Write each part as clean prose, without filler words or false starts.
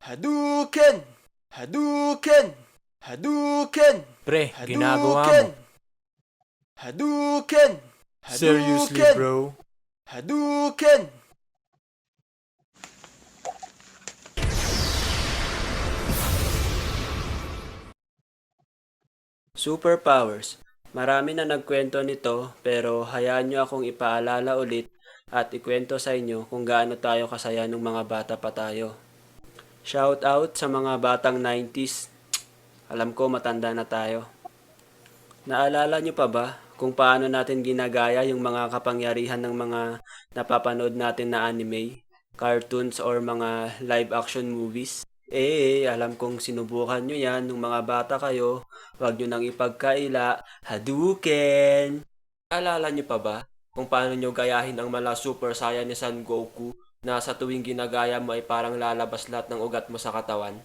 Hadouken! Hadouken! Hadouken! Pre, ginagawa Hadouken! mo. Hadouken! Seriously, Hadouken! bro? Hadouken! Superpowers. Marami na nagkwento nito pero hayaan nyo akong ipaalala ulit at ikwento sa inyo kung gaano tayo kasaya nung mga bata pa tayo. Shout out sa mga batang 90s. Alam ko matanda na tayo. Naalala nyo pa ba kung paano natin ginagaya yung mga kapangyarihan ng mga napapanood natin na anime, cartoons or mga live action movies? Alam kong sinubukan nyo yan nung mga bata kayo. Huwag nyo nang ipagkaila. Hadouken! Alala nyo pa ba kung paano nyo gayahin ang mala Super Saiyan ni Son Goku na sa tuwing ginagaya mo ay parang lalabas lahat ng ugat mo sa katawan?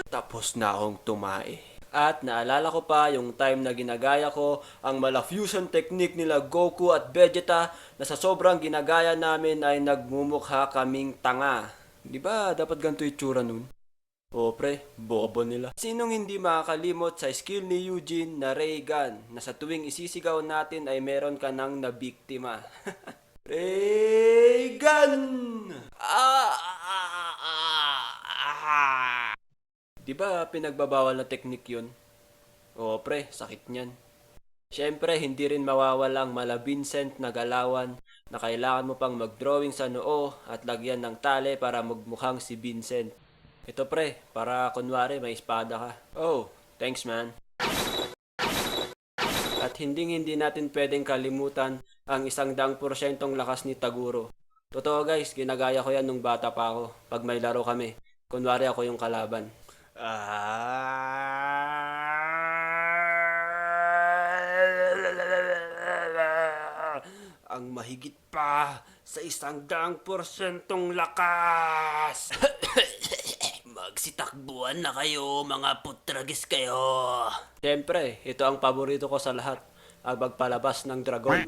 Tapos na akong tumae. At naalala ko pa yung time na ginagaya ko ang mala fusion technique nila Goku at Vegeta na sa sobrang ginagaya namin ay nagmumukha kaming tanga. Di ba dapat ganito itsura nun? O pre, bobo nila. Sinong hindi makakalimot sa skill ni Eugene na ray gun na sa tuwing isisigaw natin ay meron ka nang nabiktima? Ray gun! Di ba pinagbabawal na teknik yun? O pre, sakit niyan. Siyempre, hindi rin mawawala ang mala Vincent na galawan na kailangan mo pang mag-drawing sa noo at lagyan ng tali para magmukhang si Vincent. Ito pre, para kunwari may espada ka. Oh, thanks man. At hindi natin pwedeng kalimutan ang 100% lakas ni Taguro. Totoo guys, ginagaya ko yan nung bata pa ako. Pag may laro kami, kunwari ako yung kalaban. Ang mahigit pa sa 100% lakas. Magsitakbuhan na kayo, mga putragis kayo. Siyempre, ito ang paborito ko sa lahat, ang magpalabas ng dragon.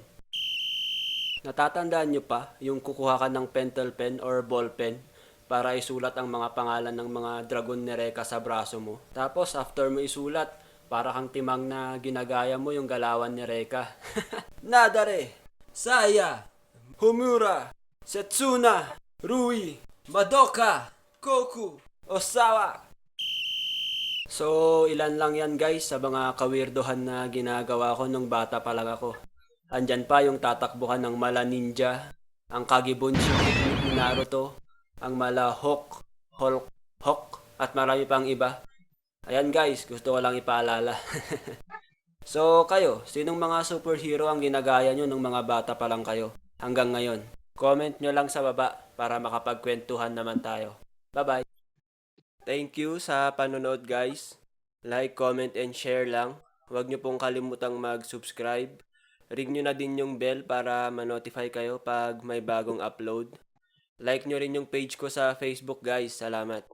Natatandaan nyo pa yung kukuha ka ng pentel pen or ball pen para isulat ang mga pangalan ng mga dragon ni Reka sa braso mo. Tapos after mo isulat, para kang timang na ginagaya mo yung galawan ni Reka. Nadare, Saya, Homura, Setsuna, Rui, Madoka, Goku, Osawa. So, ilan lang yan guys sa mga kawirdohan na ginagawa ko nung bata pa lang ako. Andyan pa yung tatakbuhan ng mala ninja, ang Kagebunshi ni Naruto, ang mala Hawk, Hawk, at marami pang iba. Ayan guys, gusto ko lang ipaalala. So kayo, sinong mga superhero ang ginagaya nyo nung mga bata pa lang kayo hanggang ngayon? Comment nyo lang sa baba para makapagkwentuhan naman tayo. Bye-bye! Thank you sa panonood guys. Like, comment, and share lang. Huwag nyo pong kalimutang mag-subscribe. Ring nyo na din yung bell para ma-notify kayo pag may bagong upload. Like nyo rin yung page ko sa Facebook guys. Salamat!